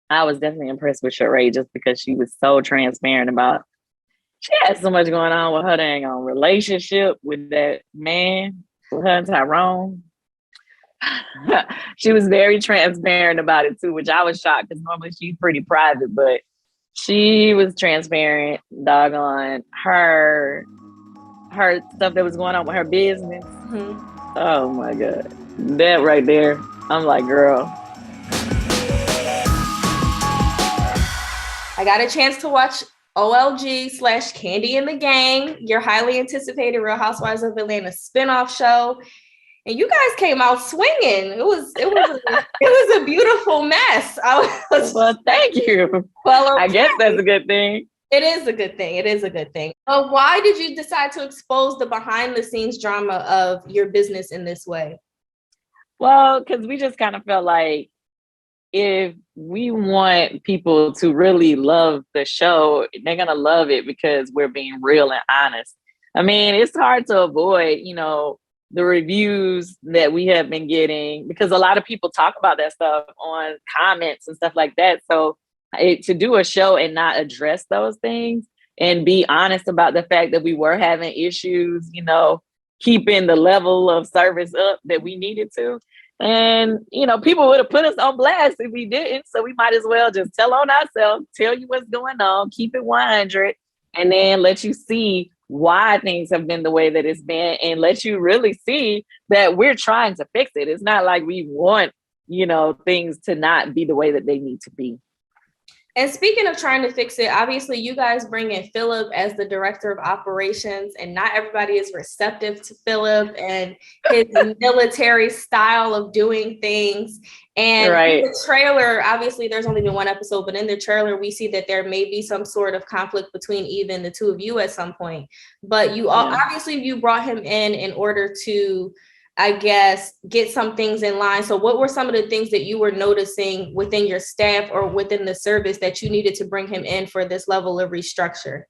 I was definitely impressed with Sheree just because she was so transparent about she had so much going on with her dang on relationship with that man, with her and Tyrone. She was very transparent about it too, which I was shocked because normally she's pretty private, but she was transparent, doggone her stuff that was going on with her business. Mm-hmm. Oh my God. That right there. I'm like, girl. I got a chance to watch OLG/Kandi and the Gang, your highly anticipated Real Housewives of Atlanta spinoff show. And you guys came out swinging. It was a beautiful mess. Well, thank you. Well, I guess that's a good thing. It is a good thing. It is a good thing. But why did you decide to expose the behind the scenes drama of your business in this way? Well, because we just kind of felt like if we want people to really love the show, they're going to love it because we're being real and honest. I mean, it's hard to avoid, the reviews that we have been getting because a lot of people talk about that stuff on comments and stuff like that. So to do a show and not address those things and be honest about the fact that we were having issues, keeping the level of service up that we needed to. And, people would have put us on blast if we didn't. So we might as well just tell on ourselves, tell you what's going on, keep it 100, and then let you see why things have been the way that it's been and let you really see that we're trying to fix it. It's not like we want, things to not be the way that they need to be. And speaking of trying to fix it, obviously you guys bring in Philip as the director of operations, and not everybody is receptive to Philip and his military style of doing things. And in the trailer, obviously there's only been one episode, but in the trailer, we see that there may be some sort of conflict between even the two of you at some point. But obviously you brought him in order to, I guess, get some things in line. So what were some of the things that you were noticing within your staff or within the service that you needed to bring him in for this level of restructure?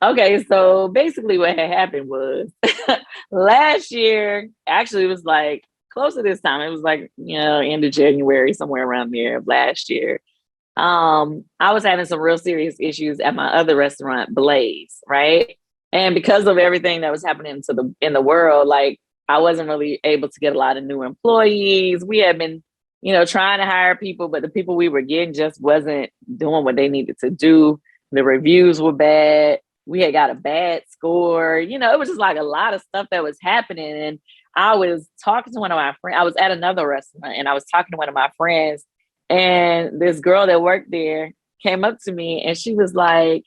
Okay, so basically what had happened was last year, actually it was like close to this time. It was like, end of January, somewhere around there of last year. I was having some real serious issues at my other restaurant, Blaze, right? And because of everything that was happening in the world, like, I wasn't really able to get a lot of new employees. We had been, trying to hire people, but the people we were getting just wasn't doing what they needed to do. The reviews were bad. We had got a bad score. It was just like a lot of stuff that was happening. And I was talking to one of my friends. I was at another restaurant and I was talking to one of my friends. And this girl that worked there came up to me and she was like,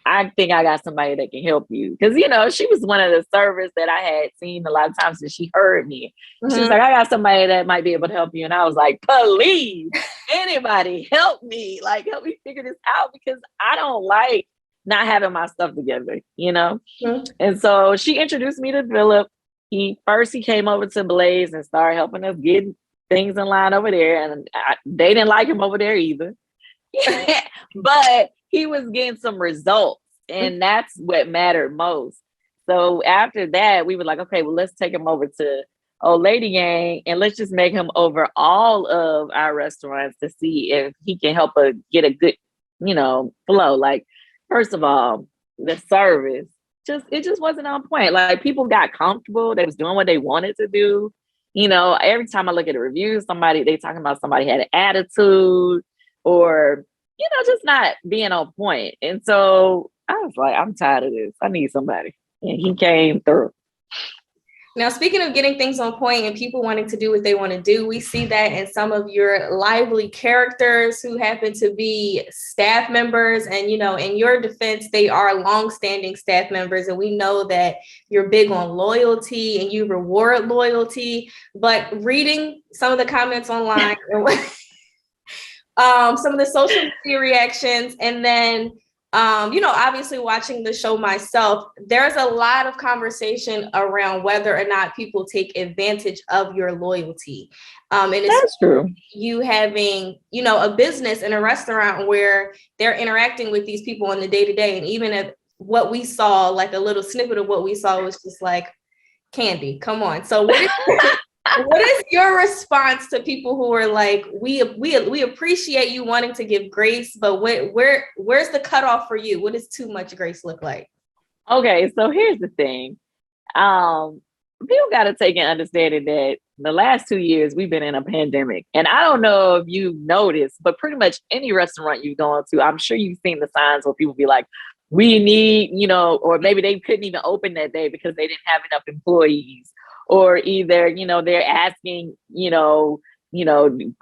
I think I got somebody that can help you. Because, she was one of the servers that I had seen a lot of times and she heard me. Mm-hmm. She was like, I got somebody that might be able to help you. And I was like, please, anybody help me. Like, help me figure this out because I don't like not having my stuff together, Mm-hmm. And so she introduced me to Philip. He came over to Blaze and started helping us get things in line over there. And they didn't like him over there either. But he was getting some results and that's what mattered most. So after that, we were like, okay, well, let's take him over to Old Lady Gang and let's just make him over all of our restaurants to see if he can help us get a good, flow. Like, first of all, the service, it just wasn't on point. Like, people got comfortable. They was doing what they wanted to do. Every time I look at the reviews, they talking about somebody had an attitude or, just not being on point. And so I was like, I'm tired of this. I need somebody. And he came through. Now, speaking of getting things on point and people wanting to do what they want to do, we see that in some of your lively characters who happen to be staff members. And, in your defense, they are longstanding staff members. And we know that you're big on loyalty and you reward loyalty. But reading some of the comments online, some of the social media reactions, and then, obviously watching the show myself, there's a lot of conversation around whether or not people take advantage of your loyalty. And it's true. You having, a business and a restaurant where they're interacting with these people on the day-to-day. And even if what we saw, like a little snippet of what we saw was just like, Kandi, come on. So What is your response to people who are like, we appreciate you wanting to give grace, but where's the cutoff for you? What does too much grace look like? Okay, so here's the thing. People got to take an understanding that the last 2 years we've been in a pandemic. And I don't know if you've noticed, but pretty much any restaurant you've gone to, I'm sure you've seen the signs where people be like, we need, or maybe they couldn't even open that day because they didn't have enough employees. Or either, they're asking,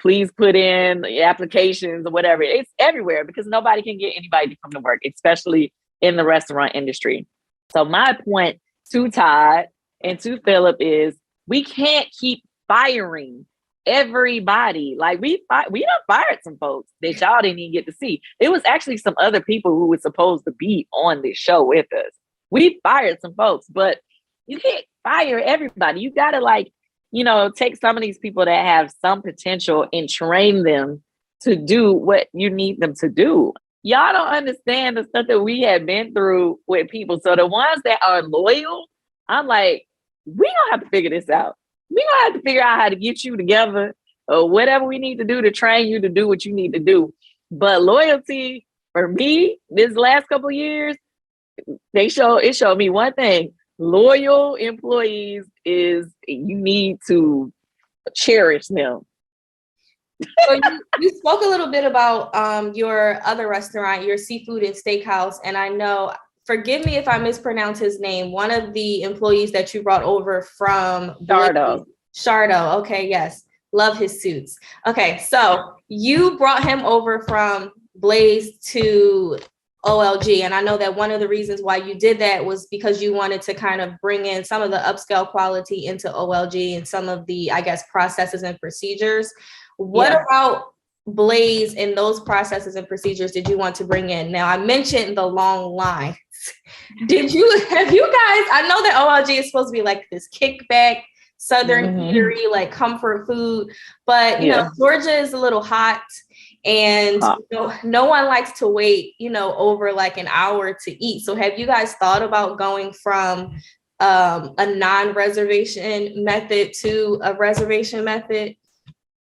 please put in applications or whatever. It's everywhere because nobody can get anybody to come to work, especially in the restaurant industry. So my point to Todd and to Philip is we can't keep firing everybody. Like we done fired some folks that y'all didn't even get to see. It was actually some other people who were supposed to be on this show with us. We fired some folks, but you can't fire everybody. You got to take some of these people that have some potential and train them to do what you need them to do. Y'all don't understand the stuff that we have been through with people. So the ones that are loyal, I'm like, we gonna have to figure this out. We gonna have to figure out how to get you together or whatever we need to do to train you to do what you need to do. But loyalty for me, this last couple of years, it showed me one thing. Loyal employees is you need to cherish them. So you spoke a little bit about your other restaurant, your seafood and steakhouse. And I know, forgive me if I mispronounce his name, one of the employees that you brought over from Shardo. Okay, yes. Love his suits. Okay, so you brought him over from Blaze to OLG. And I know that one of the reasons why you did that was because you wanted to kind of bring in some of the upscale quality into OLG and some of the, I guess, processes and procedures. What about Blaze and those processes and procedures did you want to bring in? Now, I mentioned the long lines. Have you guys, I know that OLG is supposed to be like this kickback, Southern eatery, like comfort food, but Georgia is a little hot and no one likes to wait, over like an hour to eat. So have you guys thought about going from a non-reservation method to a reservation method?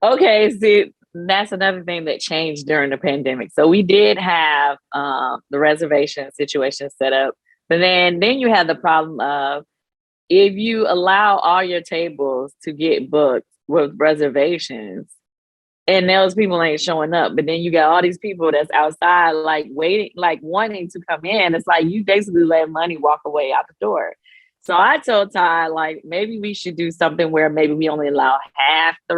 Okay, see, that's another thing that changed during the pandemic. So we did have the reservation situation set up, but then you have the problem of if you allow all your tables to get booked with reservations and those people ain't showing up, but then you got all these people that's outside like waiting, like wanting to come in. It's like you basically let money walk away out the door. So I told Ty, like, maybe we should do something where maybe we only allow half the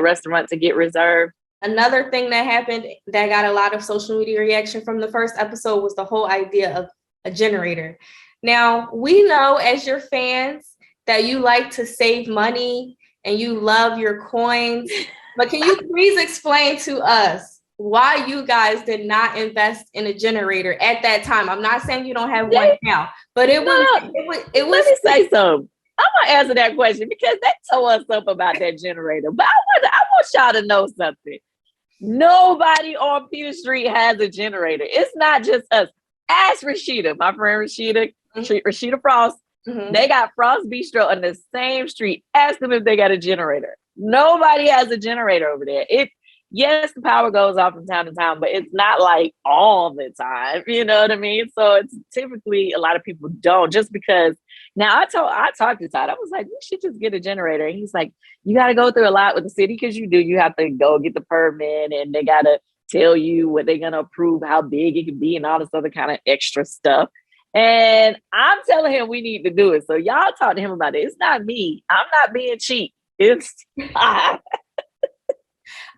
restaurant to get reserved. Another thing that happened that got a lot of social media reaction from the first episode was the whole idea of a generator. Now, we know as your fans that you like to save money and you love your coins, but can you please explain to us why you guys did not invest in a generator at that time? I'm not saying you don't have one now, but it was. Let me say something. I'm gonna answer that question because they told us up about that generator. But I want y'all to know something. Nobody on Peter Street has a generator. It's not just us. Ask Rashida, my friend Rashida Frost. They got Frost Bistro on the same street. Ask them if they got a generator. Nobody has a generator over there. Yes, the power goes off from time to time, but it's not like all the time. You know what I mean? So it's typically a lot of people don't, just because. Now I talked to Todd. I was like, we should just get a generator. And he's like, you got to go through a lot with the city because you have to go get the permit and they got to tell you what they're going to approve, how big it can be and all this other kind of extra stuff. And I'm telling him we need to do it. So y'all talk to him about it. It's not me. I'm not being cheap. It's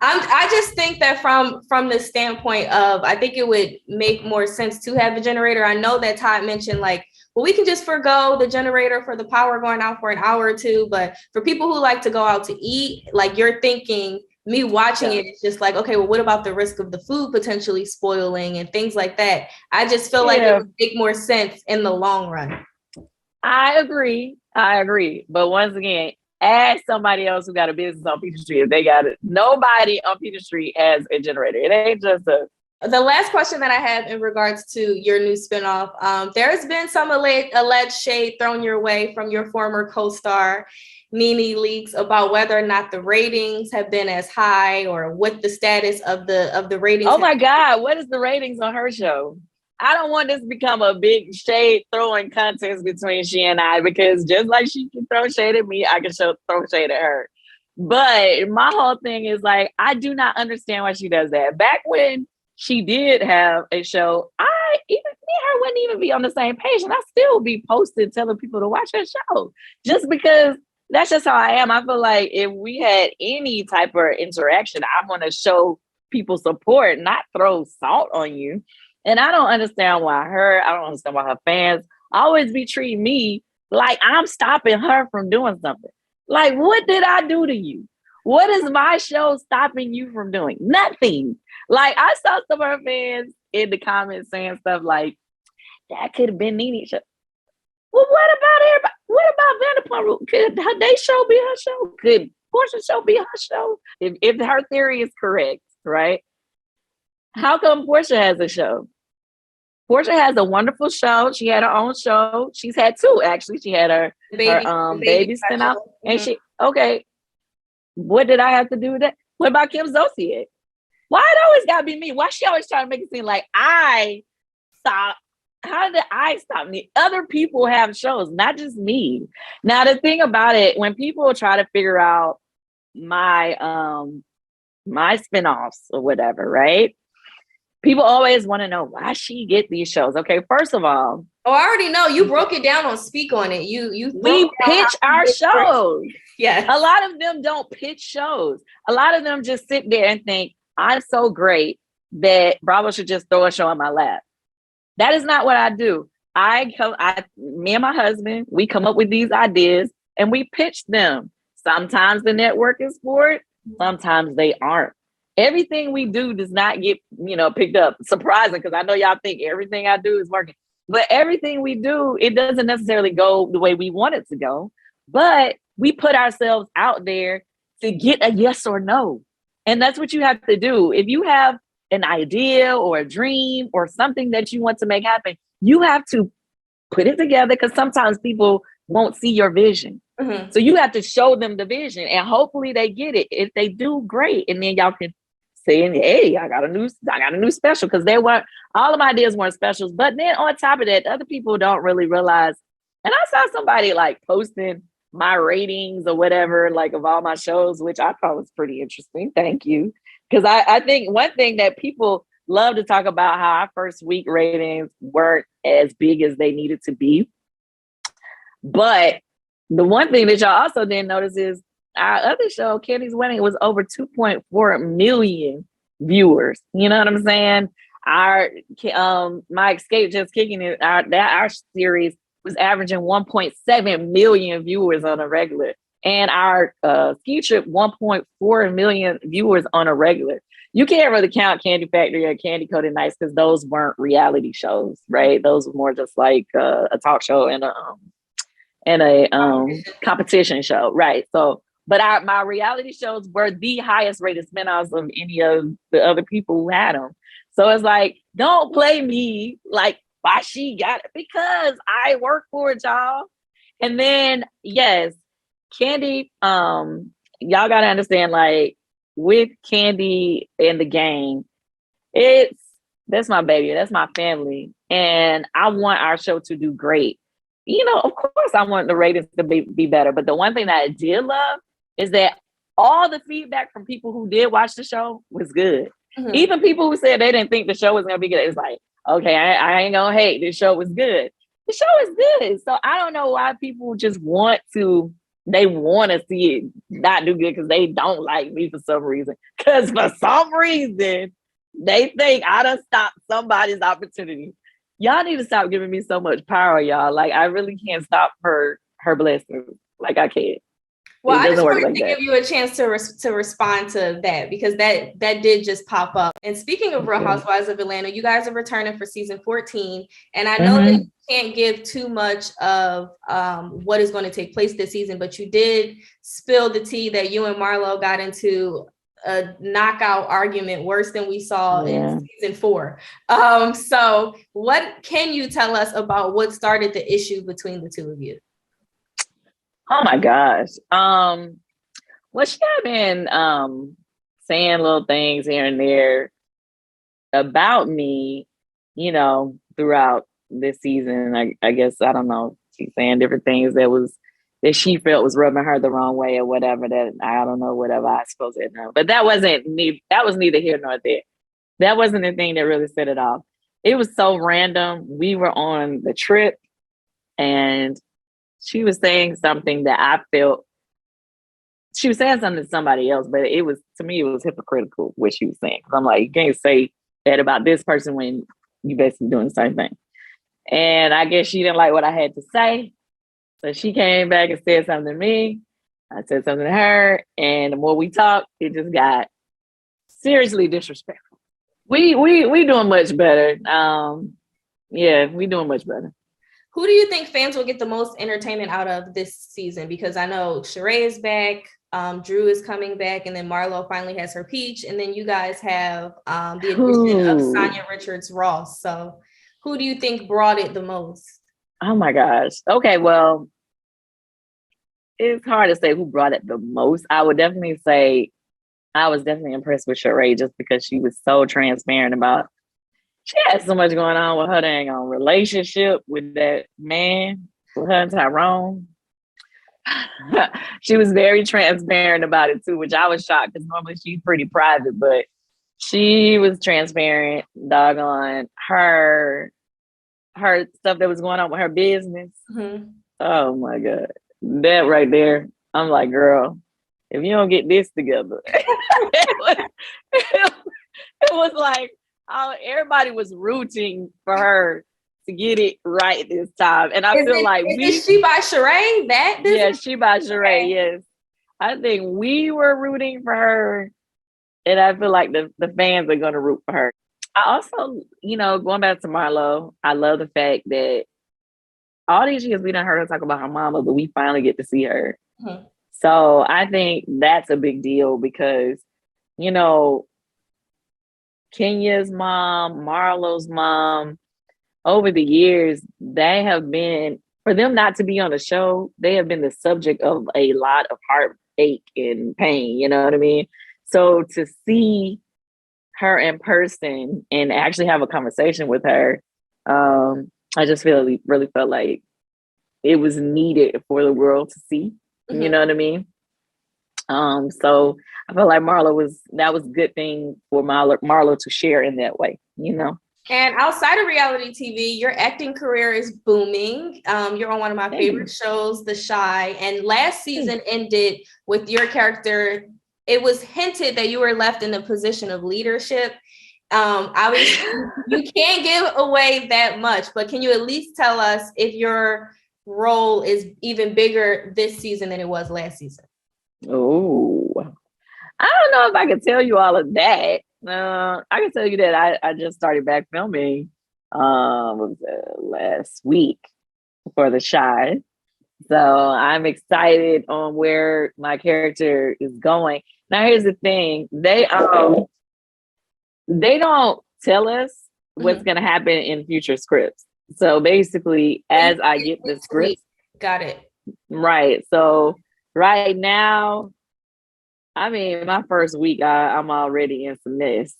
I just think that from the standpoint of, I think it would make more sense to have a generator. I know that Todd mentioned like, well, we can just forgo the generator for the power going out for an hour or two. But for people who like to go out to eat, like you're thinking, me watching it, it's just like, okay, well, what about the risk of the food potentially spoiling and things like that? I just feel like it would make more sense in the long run. I agree. But once again, ask somebody else who got a business on Peter Street if they got it. Nobody on Peter Street has a generator. It ain't just us. The last question that I have in regards to your new spinoff, there's been some alleged shade thrown your way from your former co-star, Nene Leakes, about whether or not the ratings have been as high or what the status of the ratings. Oh my God, what is the ratings on her show? I don't want this to become a big shade throwing contest between she and I, because just like she can throw shade at me, I can throw shade at her. But my whole thing is like, I do not understand why she does that. Back when she did have a show, me and her wouldn't even be on the same page, and I still be posting telling people to watch her show, just because that's just how I am. I feel like if we had any type of interaction, I want to show people support, not throw salt on you. And I don't understand why I don't understand why her fans always be treating me like I'm stopping her from doing something. Like, what did I do to you? What is my show stopping you from doing? Nothing. Like, I saw some of her fans in the comments saying stuff like, that could have been Nene's show. Well, what about everybody? What about Vanderpump? Could their show be her show? Could Portia's show be her show? If her theory is correct, right? How come Portia has a show? Portia has a wonderful show. She had her own show. She's had two, actually. She had her baby spinoff. And okay. What did I have to do with that? What about Kim Zolciak? Why it always gotta be me? Why she always trying to make it seem like I stop? How did I stop me? Other people have shows, not just me. Now, the thing about it, when people try to figure out my spinoffs or whatever, right? People always want to know why she get these shows. Okay, first of all, I already know you broke it down on Speak on It. We pitch our shows. Yeah, a lot of them don't pitch shows. A lot of them just sit there and think I'm so great that Bravo should just throw a show on my lap. That is not what I do. Me and my husband, we come up with these ideas and we pitch them. Sometimes the network is for it. Sometimes they aren't. Everything we do does not get, picked up. Surprising, because I know y'all think everything I do is working. But everything we do, it doesn't necessarily go the way we want it to go. But we put ourselves out there to get a yes or no. And that's what you have to do. If you have an idea or a dream or something that you want to make happen, you have to put it together, because sometimes people won't see your vision. Mm-hmm. So you have to show them the vision, and hopefully they get it. If they do, great. And then y'all can say, hey, I got a new special, because all of my ideas weren't specials. But then on top of that, other people don't really realize. And I saw somebody like posting my ratings or whatever, like of all my shows, which I thought was pretty interesting. Thank you. Because I think one thing that people love to talk about, how our first week ratings weren't as big as they needed to be. But the one thing that y'all also didn't notice is our other show, Kandi's Wedding, was over 2.4 million viewers. You know what I'm saying? Our My Escape Just Kicking It, our series was averaging 1.7 million viewers on a regular. And our ski trip, 1.4 million viewers on a regular. You can't really count Kandi Factory or Kandi Coated Nights, because those weren't reality shows, right? Those were more just like a talk show and a competition show, right? So, but my reality shows were the highest rated spinoffs of any of the other people who had them. So it's like, don't play me like why she got it, because I work for it, y'all. And then yes, Kandi, y'all gotta understand, like with Kandi and the gang, that's my baby, that's my family, and I want our show to do great. Of course, I want the ratings to be better. But the one thing that I did love is that all the feedback from people who did watch the show was good. Mm-hmm. Even people who said they didn't think the show was going to be good, it's like, okay, I ain't going to hate. This show was good. The show is good. So I don't know why people just want to see it not do good because they don't like me for some reason. Because for some reason, they think I done stopped somebody's opportunity. Y'all need to stop giving me so much power, y'all. Like, I really can't stop her blessings. Like, I can't. Well, I just wanted to give you a chance to respond to that, because that did just pop up. And speaking of Real Housewives of Atlanta, you guys are returning for season 14. And I know that you can't give too much of what is going to take place this season, but you did spill the tea that you and Marlo got into a knockout argument worse than we saw Yeah. in season 4. So what can you tell us about what started the issue between the two of you? Oh my gosh. Well, she had been saying little things here and there about me, you know, throughout this season. I guess, I don't know, she's saying different things that she felt was rubbing her the wrong way or whatever, that I don't know, whatever I suppose it know. But that was neither here nor there. That wasn't the thing that really set it off. It was so random. We were on the trip and she was saying something that I felt, she was saying something to somebody else, but to me, it was hypocritical what she was saying. I'm like, you can't say that about this person when you basically doing the same thing. And I guess she didn't like what I had to say. So she came back and said something to me. I said something to her. And the more we talked, it just got seriously disrespectful. We doing much better. Yeah, we doing much better. Who do you think fans will get the most entertainment out of this season? Because I know Sheree is back, Drew is coming back, and then Marlo finally has her peach, and then you guys have the addition of Sanya Richards-Ross. So who do you think brought it the most? Oh my gosh. Okay, well, it's hard to say who brought it the most. I would definitely say I was definitely impressed with Sheree just because she was so transparent about, she had so much going on with her dang on relationship with that man, with her and Tyrone. She was very transparent about it too, which I was shocked because normally she's pretty private, but she was transparent, doggone her stuff that was going on with her business. Mm-hmm. Oh my God. That right there, I'm like, girl, if you don't get this together, it was like, everybody was rooting for her to get it right this time. And I feel like She by Sheree? Yeah, she by Sheree, yes. I think we were rooting for her. And I feel like the fans are going to root for her. I also, going back to Marlo, I love the fact that all these years we done heard her talk about her mama, but we finally get to see her. Mm-hmm. So I think that's a big deal because, Kenya's mom, Marlo's mom, over the years, they have been, for them not to be on the show, they have been the subject of a lot of heartache and pain, you know what I mean? So to see her in person and actually have a conversation with her, I just really felt like it was needed for the world to see. Mm-hmm. You know what I mean? So I felt like that was a good thing for Marlo to share in that way, And outside of reality TV, your acting career is booming. You're on one of my favorite shows, The Chi, and last season ended with your character. It was hinted that you were left in a position of leadership. Obviously, you can't give away that much, but can you at least tell us if your role is even bigger this season than it was last season? Oh, I don't know if I can tell you all of that. I can tell you that I just started back filming last week for The Chi. So I'm excited on where my character is going. Now, here's the thing. They don't tell us what's going to happen in future scripts. So basically, as I get the script. Got it. Right. So right now, I mean, my first week, I'm already in some mess.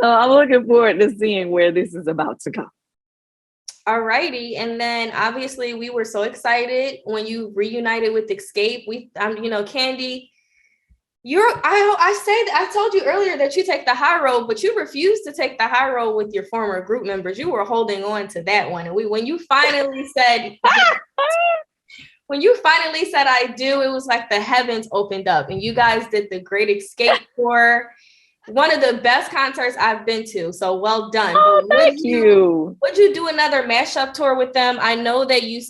So I'm looking forward to seeing where this is about to go. All righty. And then obviously we were so excited when you reunited with Escape. Kandi, I told you earlier that you take the high road, but you refused to take the high road with your former group members. You were holding on to that one. And when you finally said I do, it was like the heavens opened up and you guys did the Great Escape tour. One of the best concerts I've been to. So well done. Oh, thank you. Would you do another mashup tour with them? I know that you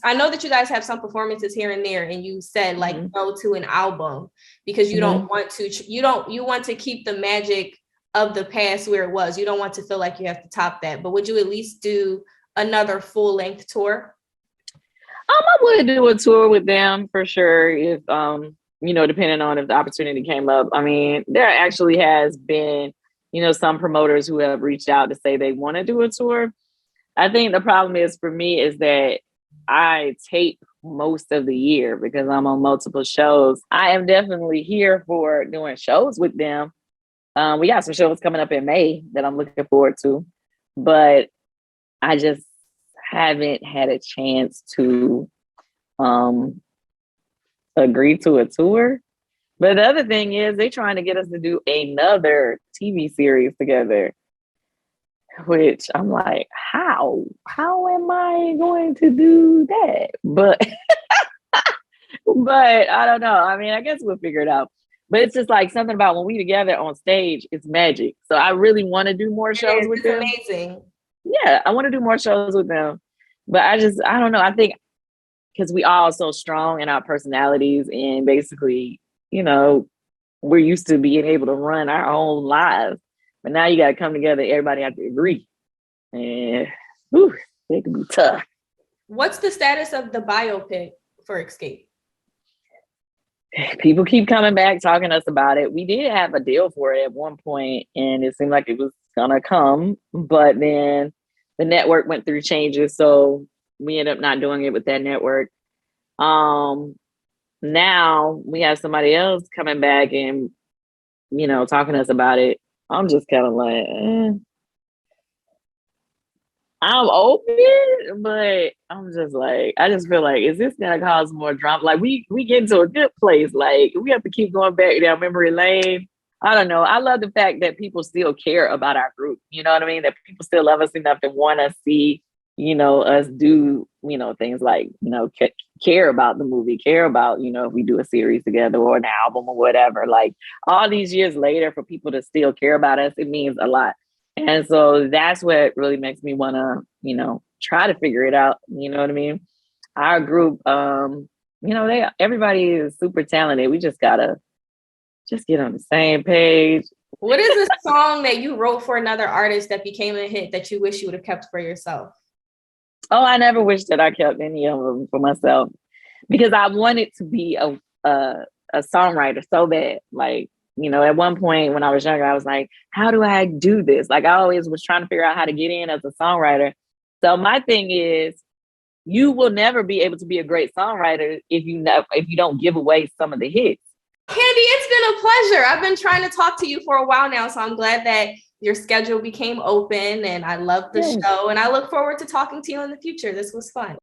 guys have some performances here and there, and you said like no to an album because you don't want to. You want to keep the magic of the past where it was. You don't want to feel like you have to top that. But would you at least do another full length tour? I would do a tour with them for sure if depending on if the opportunity came up. I mean, there actually has been, some promoters who have reached out to say they want to do a tour. I think the problem is for me is that I tape most of the year because I'm on multiple shows. I am definitely here for doing shows with them. We got some shows coming up in May that I'm looking forward to, but I just haven't had a chance to agree to a tour. But the other thing is they're trying to get us to do another TV series together, which I'm like, how am I going to do that? But I don't know. I mean, I guess we'll figure it out. But it's just like something about when we together on stage, it's magic. So I really want to do more shows with them. It's amazing. Yeah, I want to do more shows with them. But I don't know. I think because we all so strong in our personalities and basically, we're used to being able to run our own lives. But now you got to come together. Everybody have to agree. And it can be tough. What's the status of the biopic for Escape? People keep coming back talking to us about it. We did have a deal for it at one point, and it seemed like it was gonna come, but then the network went through changes, so we ended up not doing it with that network. Now we have somebody else coming back and talking to us about it. I'm just kind of like, I'm open, but I'm just like, I just feel like, is this gonna cause more drama? Like we get into a good place. Like we have to keep going back down memory lane. I don't know. I love the fact that people still care about our group. You know what I mean? That people still love us enough to want to see, us do, things like, care about the movie, care about, if we do a series together or an album or whatever. Like all these years later, for people to still care about us, it means a lot. And so that's what really makes me want to, try to figure it out. You know what I mean? Our group, everybody is super talented. We just gotta get on the same page. What is a song that you wrote for another artist that became a hit that you wish you would have kept for yourself? Oh, I never wish that I kept any of them for myself because I wanted to be a songwriter so bad. Like, at one point when I was younger, I was like, how do I do this? Like I always was trying to figure out how to get in as a songwriter. So my thing is, you will never be able to be a great songwriter if you don't give away some of the hits. Kandi, it's been a pleasure. I've been trying to talk to you for a while now, so I'm glad that your schedule became open and I love the show and I look forward to talking to you in the future. This was fun.